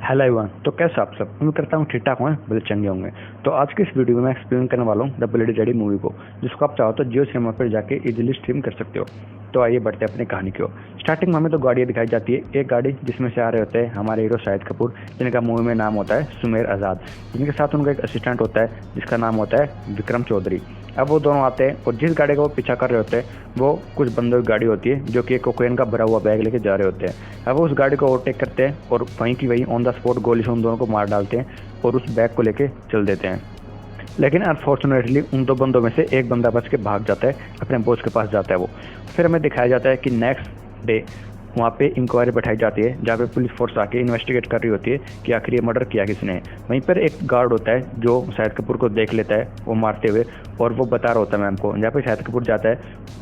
Hello everyone. तो कैसे आप सब? उम्मीद करता हूँ ठीक ठाक होंगे, बड़े चंगे होंगे। तो आज की इस वीडियो में मैं एक्सप्लेन करने वाला हूँ द ब्लडी डैडी मूवी को, जिसको आप चाहो तो जियो सिनेमा पर जाके इजीली स्ट्रीम कर सकते हो। तो आइए बढ़ते हैं अपनी कहानी की ओर। स्टार्टिंग में हमें तो गाड़ियाँ दिखाई जाती है। एक गाड़ी जिसमें से आ रहे होते हैं हमारे हीरो शाहिद कपूर, जिनका मूवी में नाम होता है सुमेर आज़ाद, जिनके साथ उनका एक असिस्टेंट होता है जिसका नाम होता है विक्रम चौधरी। अब वो दोनों आते हैं और जिस गाड़ी का वो पीछा कर रहे होते हैं वो कुछ बंदों की गाड़ी होती है जो कि एक कोकेन का भरा हुआ बैग लेके जा रहे होते हैं। अब वो उस गाड़ी को ओवरटेक करते हैं और वहीं की वहीं ऑन द स्पॉट गोली से उन दोनों को मार डालते हैं और उस बैग को लेके चल देते हैं। लेकिन अनफॉर्चुनेटली उन दो बंदों में से एक बंदा बच के भाग जाता है, अपने बॉस के पास जाता है वो। फिर हमें दिखाया जाता है कि नेक्स्ट डे वहाँ पे इंक्वायरी बैठाई जाती है जहाँ पे पुलिस फोर्स आके इन्वेस्टिगेट कर रही होती है कि आखिर ये मर्डर किया किसने है। वहीं पर एक गार्ड होता है जो शाहिद कपूर को देख लेता है वो मारते हुए, और वो बता रहा होता है मैम को। जहाँ पे शाहिद कपूर जाता है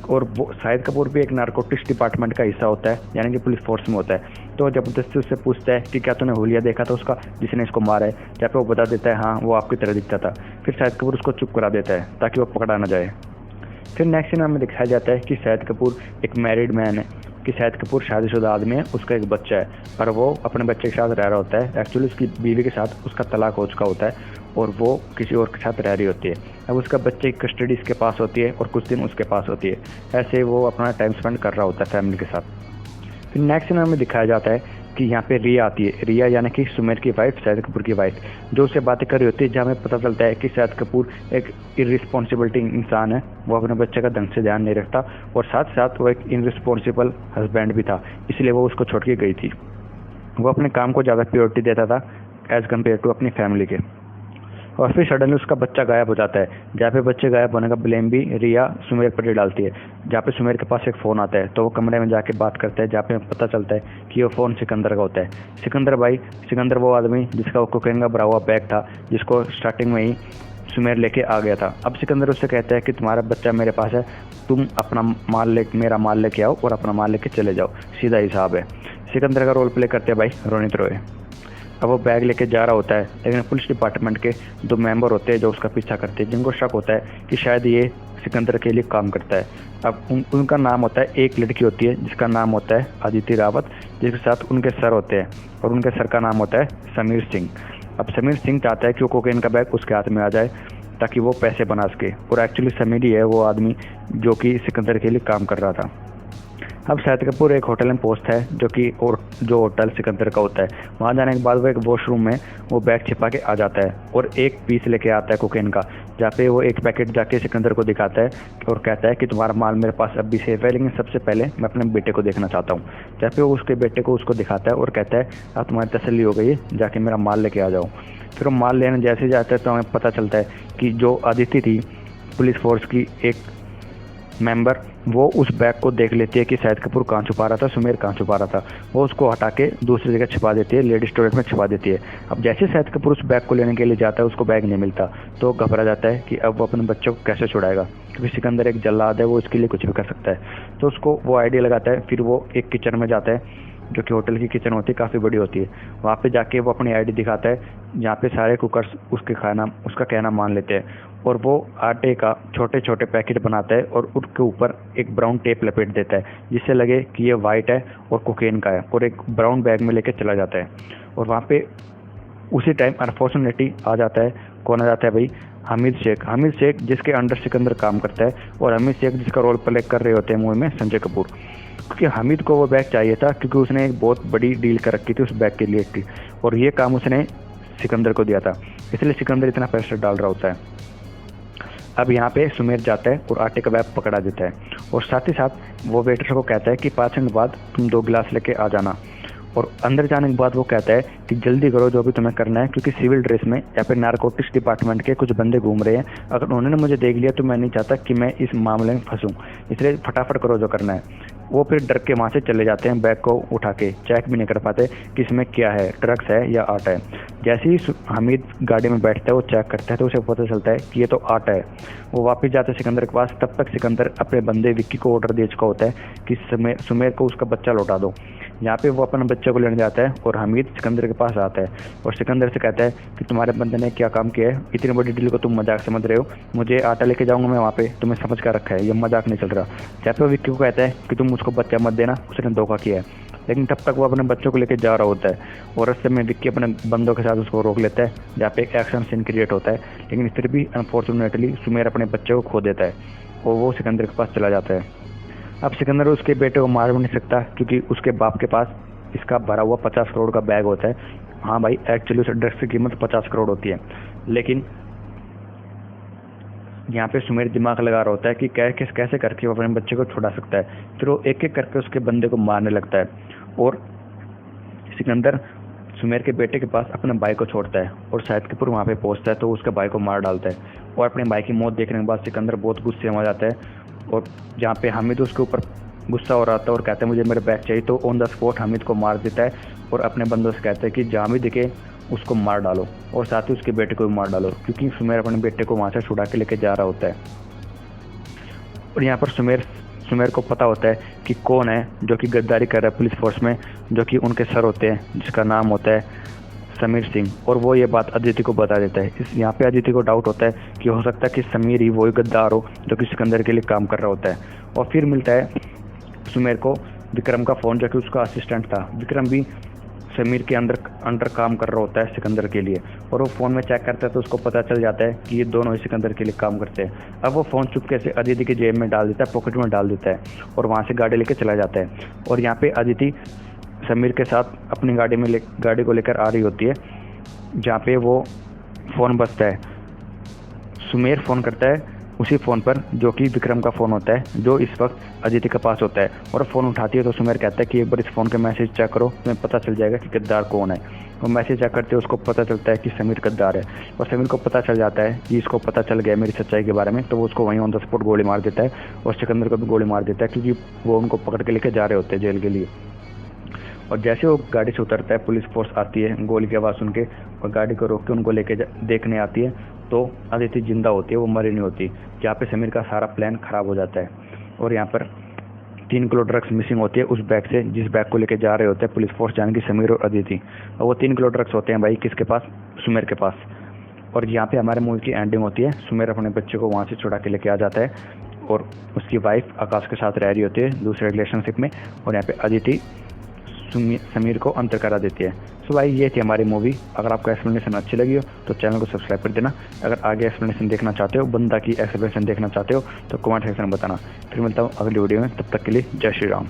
और वो शाहिद कपूर भी एक नारकोटिक्स डिपार्टमेंट का हिस्सा होता है, यानी कि पुलिस फोर्स में होता है। तो जबरदस्ती उससे पूछता है कि क्या तूने हुलिया देखा था उसका जिसने इसको मारा है? जहाँ पे वो बता देता है हाँ वो आपकी तरह दिखता था। फिर शाहिद कपूर उसको चुप करा देता है ताकि वो पकड़ा ना जाए। फिर नेक्स्ट सीन हमें दिखाया जाता है कि शाहिद कपूर एक मैरिड मैन है, कि शाहिद कपूर शादीशुदा आदमी है, उसका एक बच्चा है, पर वो अपने बच्चे के साथ रह रहा होता है। एक्चुअली उसकी बीवी के साथ उसका तलाक हो चुका होता है और वो किसी और के साथ रह रही होती है। अब उसका बच्चे की कस्टडी इसके पास होती है और कुछ दिन उसके पास होती है। ऐसे वो अपना टाइम स्पेंड कर रहा होता है फैमिली के साथ। फिर नेक्स्ट सीन हमें दिखाया जाता है कि यहाँ पे रिया आती है। रिया यानी कि सुमेर की वाइफ, शाहिद कपूर की वाइफ, जो उससे बातें कर रही होती है। जहाँ हमें पता चलता है कि शाहिद कपूर एक इररिस्पॉन्सिबिलिटी इंसान है, वो अपने बच्चे का ढंग से ध्यान नहीं रखता और साथ साथ वो एक इररिस्पॉन्सिबल हस्बैंड भी था, इसलिए वो उसको छोड़ के गई थी। वो अपने काम को ज़्यादा प्रायोरिटी देता था एज़ कम्पेयर टू अपनी फैमिली के। और फिर सडनली उसका बच्चा गायब हो जाता है। जहाँ पे बच्चे गायब होने का ब्लेम भी रिया सुमेर पर डालती है। जहाँ पे सुमेर के पास एक फ़ोन आता है तो वो कमरे में जाके बात करता है, जहाँ पे पता चलता है कि वो फ़ोन सिकंदर का होता है। सिकंदर वो आदमी जिसका वो कोकेन का भरा हुआ बैग था, जिसको स्टार्टिंग में ही सुमेर लेके आ गया था। अब सिकंदर उससे कहता है कि तुम्हारा बच्चा मेरे पास है, तुम अपना मेरा माल लेके आओ और अपना माल लेके चले जाओ, सीधा हिसाब है। सिकंदर का रोल प्ले करते हैं भाई रोनित रॉय। अब वो बैग लेके जा रहा होता है, लेकिन पुलिस डिपार्टमेंट के दो मेंबर होते हैं जो उसका पीछा करते हैं, जिनको शक होता है कि शायद ये सिकंदर के लिए काम करता है। अब उनका नाम होता है, एक लड़की होती है जिसका नाम होता है अदिति रावत, जिसके साथ उनके सर होते हैं और उनके सर का नाम होता है समीर सिंह। अब समीर सिंह चाहता है कि वो कोकेन का बैग उसके हाथ में आ जाए ताकि वो पैसे बना सके, और एक्चुअली समीर ही है वो आदमी जो कि सिकंदर के लिए काम कर रहा था। अब शाहिद कपूर एक होटल में पहुंचता है जो होटल सिकंदर का होता है। वहां जाने के बाद वो एक वॉशरूम में वो बैग छिपा के आ जाता है और एक पीस लेके आता है कोकेन का, जहाँ पे वो एक पैकेट जाके सिकंदर को दिखाता है और कहता है कि तुम्हारा माल मेरे पास अब भी सेफ है, लेकिन सबसे पहले मैं अपने बेटे को देखना चाहता हूँ। जहाँ पे वो उसके बेटे को उसको दिखाता है और कहता है अब तुम्हारी तसल्ली हो गई है, जाके मेरा माल लेके आ जाओ। फिर वो माल लेने जैसे जाता है तो हमें पता चलता है कि जो अदिति थी पुलिस फोर्स की एक मेंबर, वो उस बैग को देख लेती है कि शाहिद कपूर कहाँ छुपा रहा था, सुमेर कहाँ छुपा रहा था। वो उसको हटा के दूसरी जगह छिपा देती है, लेडीज टॉयलेट में छिपा देती है। अब जैसे शाहिद कपूर उस बैग को लेने के लिए जाता है उसको बैग नहीं मिलता, तो घबरा जाता है कि अब वो अपने बच्चों को कैसे छुड़ाएगा, क्योंकि सिकंदर एक जल्लाद है, वो इसके लिए कुछ भी कर सकता है। तो उसको वो आइडिया लगाता है। फिर वो एक किचन में जाता है जो कि होटल की किचन होती है, काफ़ी बड़ी होती है। वहाँ पे जाके वो अपनी आईडी दिखाता है, जहाँ पे सारे कुकर्स उसका कहना मान लेते हैं, और वो आटे का छोटे छोटे पैकेट बनाता है और उसके ऊपर एक ब्राउन टेप लपेट देता है जिससे लगे कि ये वाइट है और कोकेन का है, और एक ब्राउन बैग में लेके चला जाता है। और वहाँ पे उसी टाइम अनफॉर्चुनेटली आ जाता है। कौन आ जाता है भाई? हमीद शेख जिसके अंडर सिकंदर काम करता है, और हमीद शेख जिसका रोल प्ले कर रहे होते हैं मूवी में संजय कपूर। क्योंकि हमीद को वो बैग चाहिए था, क्योंकि उसने एक बहुत बड़ी डील कर रखी थी उस बैग के लिए की, और ये काम उसने सिकंदर को दिया था, इसलिए सिकंदर इतना प्रेशर डाल रहा होता है। अब यहाँ पे सुमेर जाता है और आटे का बैग पकड़ा देता है, और साथ ही साथ वो वेटर को कहता है कि 5 मिनट बाद तुम 2 गिलास लेके आ जाना। और अंदर जाने के बाद वो कहता है कि जल्दी करो जो भी तुम्हें करना है, क्योंकि सिविल ड्रेस में या फिर नारकोटिक्स डिपार्टमेंट के कुछ बंदे घूम रहे हैं। अगर उन्होंने मुझे देख लिया तो मैं नहीं चाहता कि मैं इस मामले में फंसूं, इसलिए फटाफट करो जो करना है। वो फिर डर के वहाँ से चले जाते हैं, बैग को उठा के चेक भी नहीं कर पाते कि इसमें क्या है, ड्रग्स है या आटा है। जैसे ही हमीद गाड़ी में बैठता है वो चेक करता है तो उसे पता चलता है कि ये तो आटा है। वो वापस जाते हैं सिकंदर के पास। तब तक सिकंदर अपने बंदे विक्की को ऑर्डर दे चुका होता है कि सुमेर को उसका बच्चा लौटा दो। यहाँ पे वो अपने बच्चे को लेने जाता है और हमीद सिकंदर के पास आता है और सिकंदर से कहता है कि तुम्हारे बंदे ने क्या काम किया है, इतनी बड़ी डील को तुम मजाक समझ रहे हो, मुझे आटा लेके जाऊंगा मैं वहाँ पे, तुम्हें समझ कर रखा है, ये मजाक नहीं चल रहा। जहाँ पे विक्की को कहता है कि तुम उसको बच्चा मत देना, उसने धोखा किया है। लेकिन तब तक वो अपने बच्चों को लेकर जा रहा होता है और रास्ते में विक्की अपने बंदों के साथ उसको रोक लेता है, जहाँ पे एक एक्शन सीन क्रिएट होता है। लेकिन फिर भी अनफॉर्चुनेटली सुमेर अपने बच्चे को खो देता है और वो सिकंदर के पास चला जाता है। अब सिकंदर उसके बेटे को मार भी नहीं सकता क्योंकि उसके बाप के पास इसका भरा हुआ 50 करोड़ का बैग होता है। हाँ भाई, एक्चुअली उस ड्रग्स की कीमत 50 करोड़ होती है, लेकिन यहाँ पे सुमेर दिमाग लगा रहा होता है कि कैसे करके वो अपने बच्चे को छुड़ा सकता है। फिर वो एक एक करके उसके बंदे को मारने लगता है और सिकंदर सुमेर के बेटे के पास अपने भाई को छोड़ता है और सैदपुर वहाँ पे पहुँचता है तो उसके भाई को मार डालता है। और अपने भाई की मौत देखने के बाद सिकंदर बहुत गुस्से में आ जाता है और जहाँ पे हामिद उसके ऊपर गुस्सा हो रहा था और कहता है मुझे मेरे बैग चाहिए, तो ऑन द स्पॉट हामिद को मार देता है और अपने बंदों से कहता है कि जहाँ भी दिखे उसको मार डालो और साथ ही उसके बेटे को भी मार डालो, क्योंकि सुमेर अपने बेटे को वहाँ से छुड़ा के लेके जा रहा होता है। और यहाँ पर सुमेर को पता होता है कि कौन है जो कि गद्दारी कर रहा है पुलिस फोर्स में, जो कि उनके सर होते हैं जिसका नाम होता है समीर सिंह, और वो ये बात अदिति को बता देता है। यहाँ पे अदिति को डाउट होता है कि हो सकता है कि समीर ही वही गद्दार हो जो कि सिकंदर के लिए काम कर रहा होता है। और फिर मिलता है सुमेर को विक्रम का फ़ोन, जो कि उसका असिस्टेंट था। विक्रम भी समीर के अंडर काम कर रहा होता है सिकंदर के लिए, और वो फ़ोन में चेक करता है तो उसको पता चल जाता है कि ये दोनों ही सिकंदर के लिए काम करते हैं। अब वो फ़ोन चुपके से अदिति के जेब में डाल देता है, पॉकेट में डाल देता है और वहाँ से गाड़ी लेकर चला जाता है। और यहाँ पे अदिति समीर के साथ अपनी गाड़ी को लेकर आ रही होती है, जहाँ पे वो फ़ोन बजता है। सुमेर फ़ोन करता है उसी फ़ोन पर जो कि विक्रम का फ़ोन होता है, जो इस वक्त अदिति के पास होता है। और फ़ोन उठाती है तो सुमेर कहता है कि एक बार इस फ़ोन के मैसेज चेक करो, तुम्हें पता चल जाएगा कि गद्दार कौन है। वो मैसेज चेक करते उसको पता चलता है कि समीर गद्दार है, और समीर को पता चल जाता है कि इसको पता चल गया मेरी सच्चाई के बारे में, तो वो उसको वहीं ऑन द स्पॉट गोली मार देता है और सिकंदर को भी गोली मार देता है, क्योंकि वो उनको पकड़ के लेके जा रहे होते हैं जेल के लिए। और जैसे वो गाड़ी से उतरता है पुलिस फोर्स आती है गोली की आवाज़ सुन के और गाड़ी को रोक के उनको लेके देखने आती है, तो अदिति जिंदा होती है, वो मरी नहीं होती। जहाँ पे समीर का सारा प्लान खराब हो जाता है और यहाँ पर 3 किलो ड्रग्स मिसिंग होती है उस बैग से, जिस बैग को लेके जा रहे होते हैं पुलिस फोर्स जान की समीर और अदिति। और वो 3 किलो ड्रग्स होते हैं भाई किसके पास? सुमेर के पास। और यहाँ पे हमारे मूवी की एंडिंग होती है, सुमेर अपने बच्चे को वहाँ से छुड़ा के लेके आ जाता है और उसकी वाइफ आकाश के साथ रह रही होती है दूसरे रिलेशनशिप में, और यहाँ पे अदिति समीर को अंतर करा देती है। सो भाई ये थी हमारी मूवी। अगर आपको एक्सप्लेनेशन अच्छी लगी हो तो चैनल को सब्सक्राइब कर देना। अगर आगे एक्सप्लेनेशन देखना चाहते हो, बंदा की एक्सप्लेनेशन देखना चाहते हो, तो कमेंट सेक्शन में बताना। फिर मिलता हूँ अगली वीडियो में, तब तक के लिए जय श्री राम।